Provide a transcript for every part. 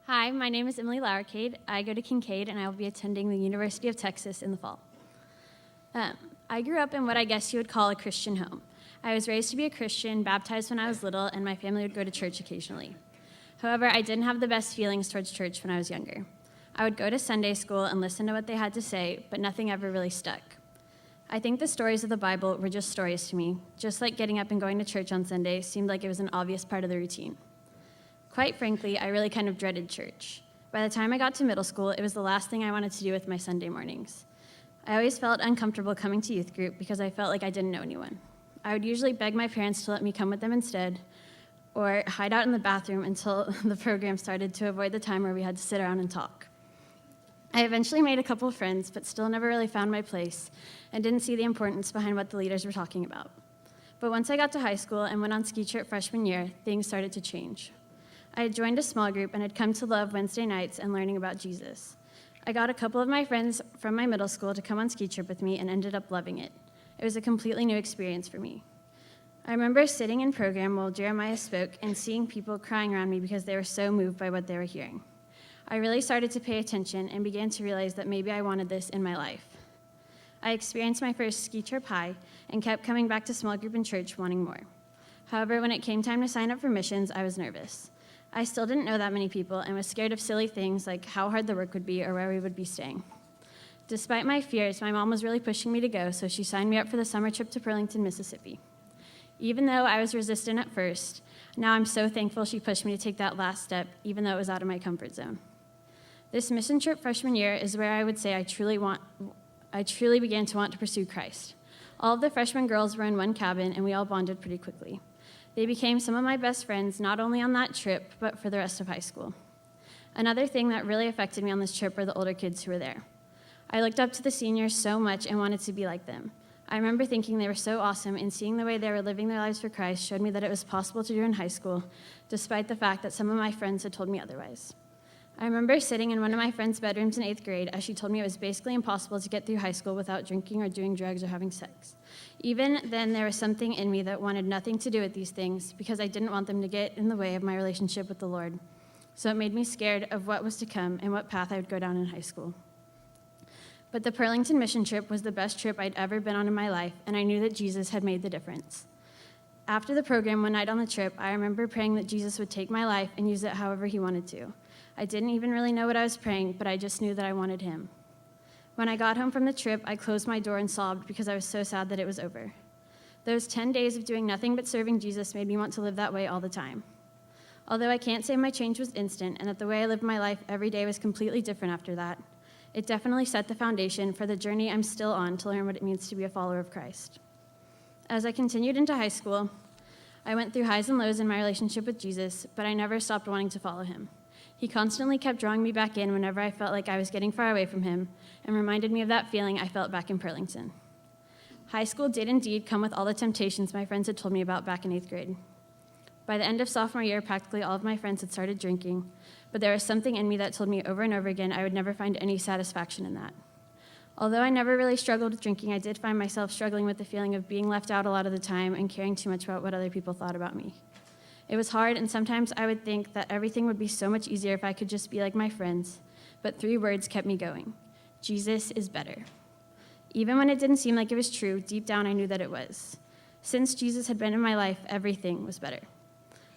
Hi, my name is Emily Lahourcade. I go to Kincaid, and I will be attending the University of Texas in the fall. I grew up in what I guess you would call a Christian home. I was raised to be a Christian, baptized when I was little, and my family would go to church occasionally. However, I didn't have the best feelings towards church when I was younger. I would go to Sunday school and listen to what they had to say, but nothing ever really stuck. I think the stories of the Bible were just stories to me, just like getting up and going to church on Sunday seemed like it was an obvious part of the routine. Quite frankly, I really kind of dreaded church. By the time I got to middle school, it was the last thing I wanted to do with my Sunday mornings. I always felt uncomfortable coming to youth group because I felt like I didn't know anyone. I would usually beg my parents to let me come with them instead, or hide out in the bathroom until the program started to avoid the time where we had to sit around and talk. I eventually made a couple of friends, but still never really found my place and didn't see the importance behind what the leaders were talking about. But once I got to high school and went on ski trip freshman year, things started to change. I had joined a small group and had come to love Wednesday nights and learning about Jesus. I got a couple of my friends from my middle school to come on ski trip with me and ended up loving it. It was a completely new experience for me. I remember sitting in program while Jeremiah spoke and seeing people crying around me because they were so moved by what they were hearing. I really started to pay attention and began to realize that maybe I wanted this in my life. I experienced my first ski trip high and kept coming back to small group and church wanting more. However, when it came time to sign up for missions, I was nervous. I still didn't know that many people and was scared of silly things like how hard the work would be or where we would be staying. Despite my fears, my mom was really pushing me to go, so she signed me up for the summer trip to Burlington, Mississippi. Even though I was resistant at first, now I'm so thankful she pushed me to take that last step, even though it was out of my comfort zone. This mission trip freshman year is where I would say I truly began to want to pursue Christ. All of the freshman girls were in one cabin, and we all bonded pretty quickly. They became some of my best friends, not only on that trip, but for the rest of high school. Another thing that really affected me on this trip were the older kids who were there. I looked up to the seniors so much and wanted to be like them. I remember thinking they were so awesome, and seeing the way they were living their lives for Christ showed me that it was possible to do in high school, despite the fact that some of my friends had told me otherwise. I remember sitting in one of my friend's bedrooms in 8th grade as she told me it was basically impossible to get through high school without drinking or doing drugs or having sex. Even then, there was something in me that wanted nothing to do with these things because I didn't want them to get in the way of my relationship with the Lord. So it made me scared of what was to come and what path I would go down in high school. But the Burlington mission trip was the best trip I'd ever been on in my life, and I knew that Jesus had made the difference. After the program, one night on the trip, I remember praying that Jesus would take my life and use it however he wanted to. I didn't even really know what I was praying, but I just knew that I wanted him. When I got home from the trip, I closed my door and sobbed because I was so sad that it was over. Those 10 days of doing nothing but serving Jesus made me want to live that way all the time. Although I can't say my change was instant and that the way I lived my life every day was completely different after that, it definitely set the foundation for the journey I'm still on to learn what it means to be a follower of Christ. As I continued into high school, I went through highs and lows in my relationship with Jesus, but I never stopped wanting to follow him. He constantly kept drawing me back in whenever I felt like I was getting far away from him and reminded me of that feeling I felt back in Burlington. High school did indeed come with all the temptations my friends had told me about back in 8th grade. By the end of sophomore year, practically all of my friends had started drinking, but there was something in me that told me over and over again I would never find any satisfaction in that. Although I never really struggled with drinking, I did find myself struggling with the feeling of being left out a lot of the time and caring too much about what other people thought about me. It was hard, and sometimes I would think that everything would be so much easier if I could just be like my friends, but 3 words kept me going. Jesus is better. Even when it didn't seem like it was true, deep down I knew that it was. Since Jesus had been in my life, everything was better.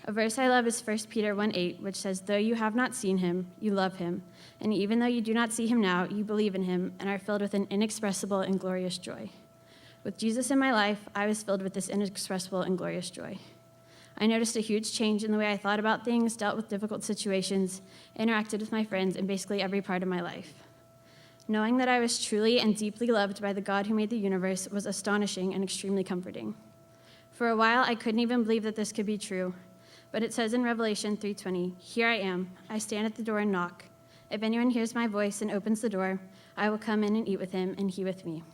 A verse I love is 1 Peter 1:8, which says, "Though you have not seen him, you love him, and even though you do not see him now, you believe in him and are filled with an inexpressible and glorious joy." With Jesus in my life, I was filled with this inexpressible and glorious joy. I noticed a huge change in the way I thought about things, dealt with difficult situations, interacted with my friends, and basically every part of my life. Knowing that I was truly and deeply loved by the God who made the universe was astonishing and extremely comforting. For a while, I couldn't even believe that this could be true, but it says in Revelation 3:20, "Here I am, I stand at the door and knock. If anyone hears my voice and opens the door, I will come in and eat with him, and he with me."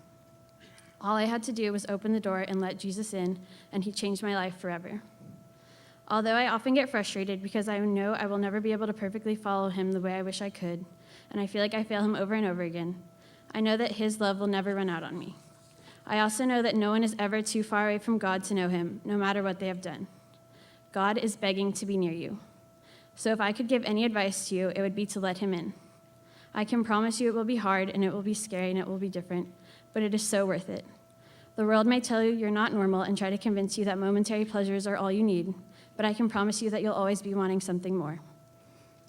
All I had to do was open the door and let Jesus in, and he changed my life forever. Although I often get frustrated because I know I will never be able to perfectly follow him the way I wish I could, and I feel like I fail him over and over again, I know that his love will never run out on me. I also know that no one is ever too far away from God to know him, no matter what they have done. God is begging to be near you. So if I could give any advice to you, it would be to let him in. I can promise you it will be hard, and it will be scary, and it will be different, but it is so worth it. The world may tell you you're not normal and try to convince you that momentary pleasures are all you need, but I can promise you that you'll always be wanting something more.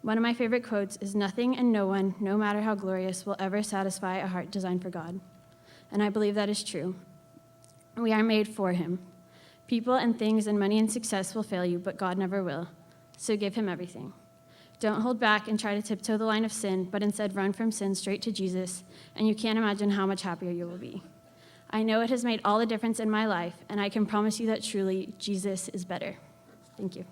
One of my favorite quotes is, "Nothing and no one, no matter how glorious, will ever satisfy a heart designed for God." And I believe that is true. We are made for him. People and things and money and success will fail you, but God never will. So give him everything. Don't hold back and try to tiptoe the line of sin, but instead run from sin straight to Jesus, and you can't imagine how much happier you will be. I know it has made all the difference in my life, and I can promise you that truly, Jesus is better. Thank you.